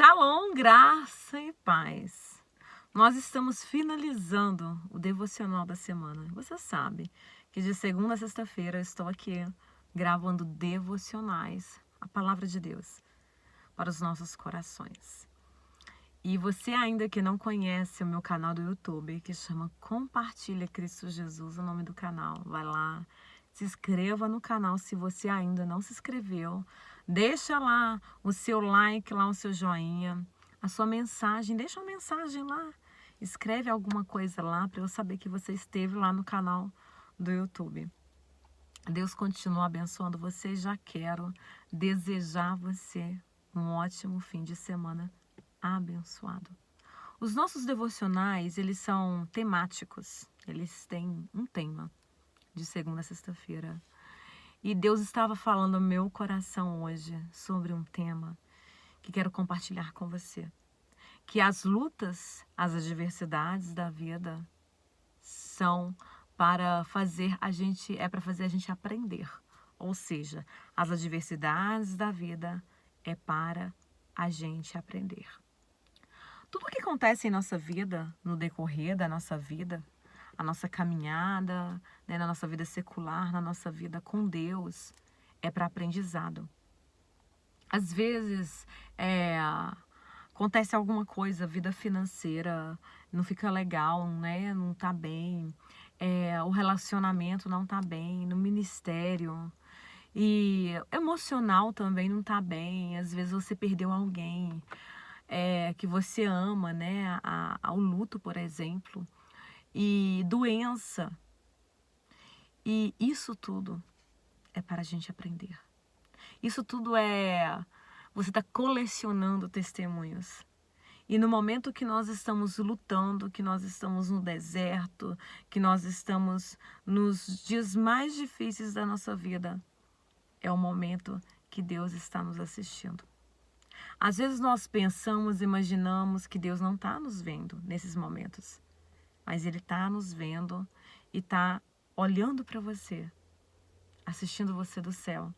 Shalom, graça e paz. Nós estamos finalizando o devocional da semana. Você sabe que de segunda a sexta-feira eu estou aqui gravando devocionais, a palavra de Deus, para os nossos corações. E você ainda que não conhece o meu canal do YouTube, que chama Compartilha Cristo Jesus, o nome do canal, vai lá, se inscreva no canal se você ainda não se inscreveu. Deixa lá o seu like, lá o seu joinha, a sua mensagem, deixa uma mensagem lá. Escreve alguma coisa lá para eu saber que você esteve lá no canal do YouTube. Deus continua abençoando você. Já quero desejar a você um ótimo fim de semana abençoado. Os nossos devocionais, eles são temáticos. Eles têm um tema de segunda a sexta-feira. E Deus estava falando ao meu coração hoje sobre um tema que quero compartilhar com você. Que as lutas, as adversidades da vida são para fazer a gente aprender. Ou seja, as adversidades da vida é para a gente aprender. Tudo o que acontece em nossa vida, no decorrer da nossa vida, a nossa caminhada, né, na nossa vida secular, na nossa vida com Deus, é para aprendizado. Às vezes, acontece alguma coisa, vida financeira não fica legal, né? Não tá bem, o relacionamento não tá bem, no ministério, e emocional também não tá bem. Às vezes você perdeu alguém que você ama, né? Ao luto, por exemplo, e doença. E isso tudo é para a gente aprender. Isso tudo você está colecionando testemunhos. E no momento que nós estamos lutando, que nós estamos no deserto, que nós estamos nos dias mais difíceis da nossa vida, é o momento que Deus está nos assistindo. Às vezes nós pensamos, imaginamos que Deus não está nos vendo nesses momentos. Mas Ele está nos vendo e está olhando para você, assistindo você do céu.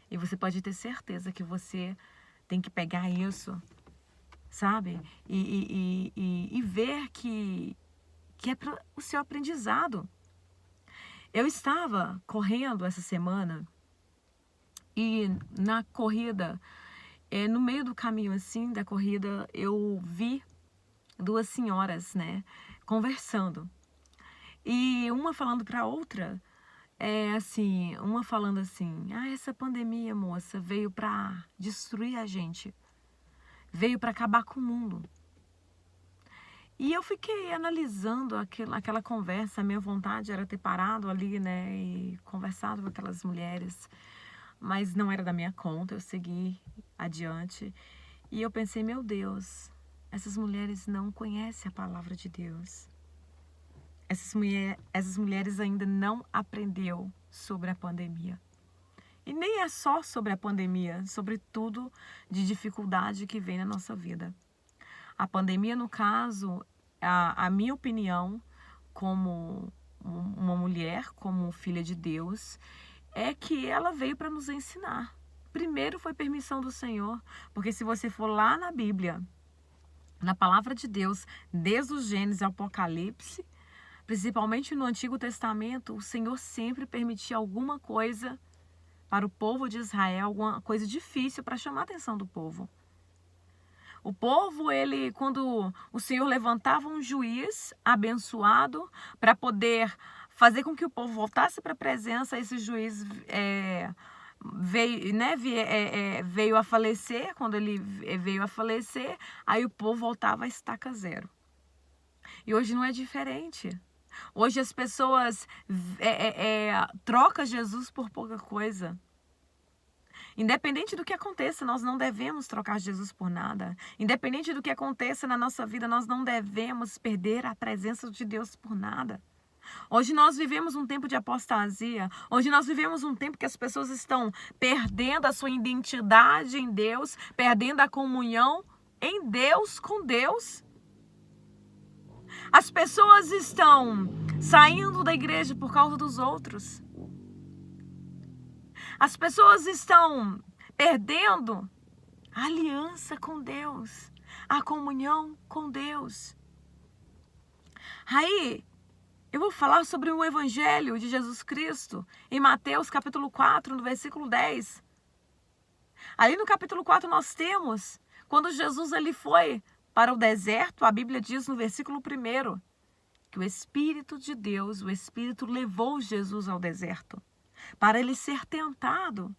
E você pode ter certeza que você tem que pegar isso, sabe? E ver que é para o seu aprendizado. Eu estava correndo essa semana e na corrida, no meio do caminho assim da corrida, eu vi duas senhoras, né, conversando. E uma falando para a outra, uma falando assim: essa pandemia, moça, veio para destruir a gente. Veio para acabar com o mundo. E eu fiquei analisando aquela conversa. A minha vontade era ter parado ali, né, e conversado com aquelas mulheres. Mas não era da minha conta, eu segui adiante. E eu pensei, meu Deus, essas mulheres não conhecem a palavra de Deus. Essas mulheres ainda não aprendeu sobre a pandemia. E nem é só sobre a pandemia, sobre tudo de dificuldade que vem na nossa vida. A pandemia, no caso, a minha opinião, como uma mulher, como filha de Deus, é que ela veio para nos ensinar. Primeiro foi permissão do Senhor, porque se você for lá na Bíblia, na palavra de Deus, desde o Gênesis ao Apocalipse, principalmente no Antigo Testamento, o Senhor sempre permitia alguma coisa para o povo de Israel, alguma coisa difícil para chamar a atenção do povo. O povo, quando o Senhor levantava um juiz abençoado para poder fazer com que o povo voltasse para a presença, esse juiz veio a falecer. Quando ele veio a falecer, aí o povo voltava a estaca zero. E hoje não é diferente. Hoje as pessoas trocam Jesus por pouca coisa. Independente do que aconteça, nós não devemos trocar Jesus por nada. Independente do que aconteça na nossa vida, nós não devemos perder a presença de Deus por nada. Hoje nós vivemos um tempo de apostasia. Hoje nós vivemos um tempo que as pessoas estão perdendo a sua identidade em Deus, perdendo a comunhão em Deus, com Deus. As pessoas estão saindo da igreja por causa dos outros. As pessoas estão perdendo A aliança com Deus, a comunhão com Deus. Aí, eu vou falar sobre o Evangelho de Jesus Cristo em Mateus capítulo 4, no versículo 10. Ali no capítulo 4 nós temos, quando Jesus ele foi para o deserto, a Bíblia diz no versículo 1, que o Espírito de Deus, o Espírito levou Jesus ao deserto, para ele ser tentado.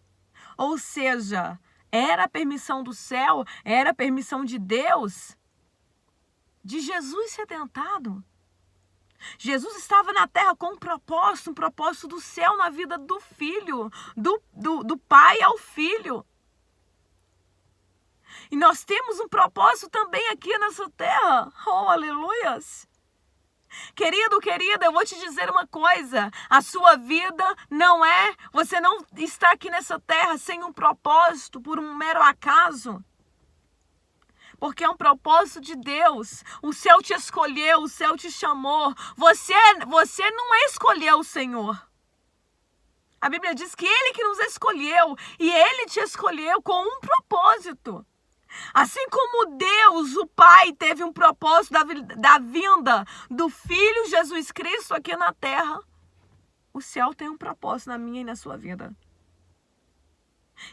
Ou seja, era a permissão do céu, era a permissão de Deus, de Jesus ser tentado. Jesus estava na terra com um propósito do céu na vida do filho, do pai ao filho. E nós temos um propósito também aqui nessa terra. Oh, aleluias! Querido, querida, eu vou te dizer uma coisa. A sua vida não é... Você não está aqui nessa terra sem um propósito, por um mero acaso. Porque é um propósito de Deus. O céu te escolheu, o céu te chamou. Você não escolheu o Senhor. A Bíblia diz que Ele que nos escolheu. E Ele te escolheu com um propósito. Assim como Deus, o Pai, teve um propósito da vinda do Filho Jesus Cristo aqui na terra, o céu tem um propósito na minha e na sua vida.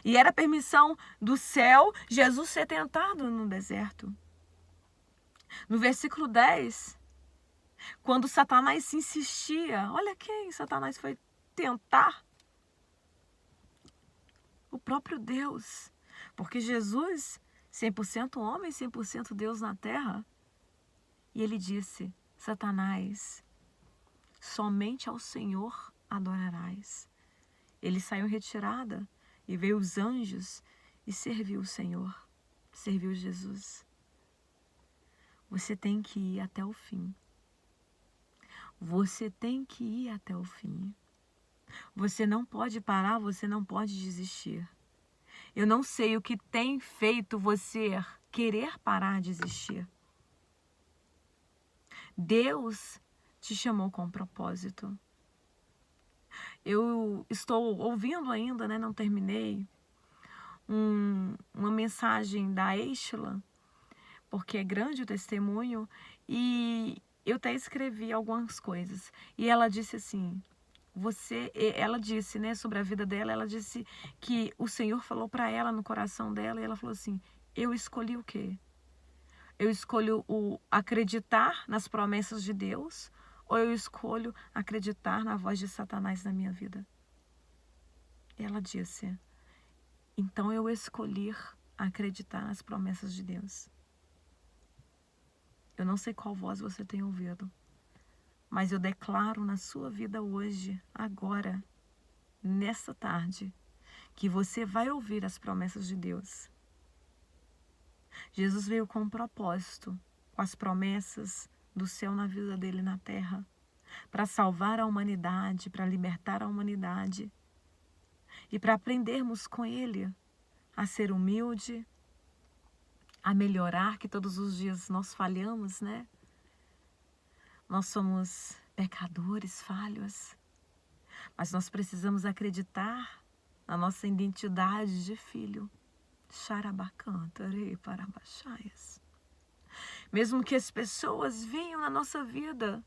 E era permissão do céu Jesus ser tentado no deserto. No versículo 10, quando Satanás insistia, olha quem Satanás foi tentar. O próprio Deus. Porque Jesus, 100% homem, 100% Deus na terra. E ele disse, Satanás, somente ao Senhor adorarás. Ele saiu em retirada e veio os anjos e serviu o Senhor, serviu Jesus. Você tem que ir até o fim. Você tem que ir até o fim. Você não pode parar, você não pode desistir. Eu não sei o que tem feito você querer parar de desistir. Deus te chamou com um propósito. Eu estou ouvindo ainda, né, não terminei, uma mensagem da Estela, porque é grande o testemunho, e eu até escrevi algumas coisas. E ela disse assim, ela disse, né, sobre a vida dela, ela disse que o Senhor falou para ela no coração dela, e ela falou assim, eu escolhi o quê? Eu escolho o acreditar nas promessas de Deus, ou eu escolho acreditar na voz de Satanás na minha vida? Ela disse, então eu escolhi acreditar nas promessas de Deus. Eu não sei qual voz você tem ouvido, mas eu declaro na sua vida hoje, agora, nessa tarde, que você vai ouvir as promessas de Deus. Jesus veio com um propósito, com as promessas do céu na vida dele na terra, para salvar a humanidade, para libertar a humanidade e para aprendermos com ele a ser humilde, a melhorar, que todos os dias nós falhamos, né? Nós somos pecadores, falhos, mas nós precisamos acreditar na nossa identidade de filho. Mesmo que as pessoas venham na nossa vida,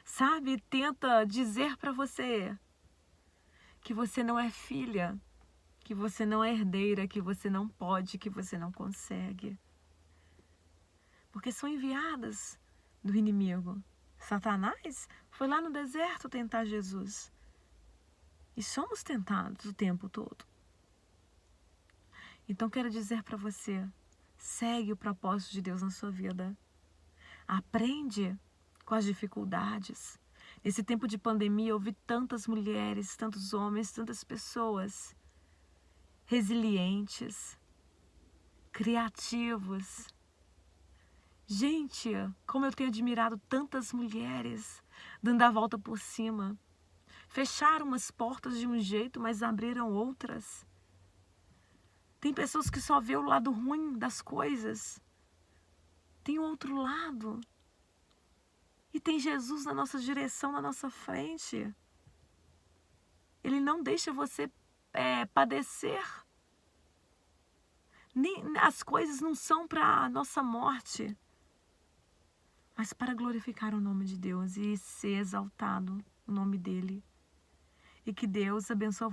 sabe, tenta dizer para você que você não é filha, que você não é herdeira, que você não pode, que você não consegue. Porque são enviadas do inimigo. Satanás foi lá no deserto tentar Jesus. E somos tentados o tempo todo. Então quero dizer para você, segue o propósito de Deus na sua vida. Aprende com as dificuldades. Nesse tempo de pandemia, eu vi tantas mulheres, tantos homens, tantas pessoas resilientes, criativos. Gente, como eu tenho admirado tantas mulheres dando a volta por cima. Fecharam umas portas de um jeito, mas abriram outras. Tem pessoas que só vê o lado ruim das coisas. Tem o outro lado. E tem Jesus na nossa direção, na nossa frente. Ele não deixa você padecer. As coisas não são para a nossa morte, mas para glorificar o nome de Deus e ser exaltado o nome dele. E que Deus abençoe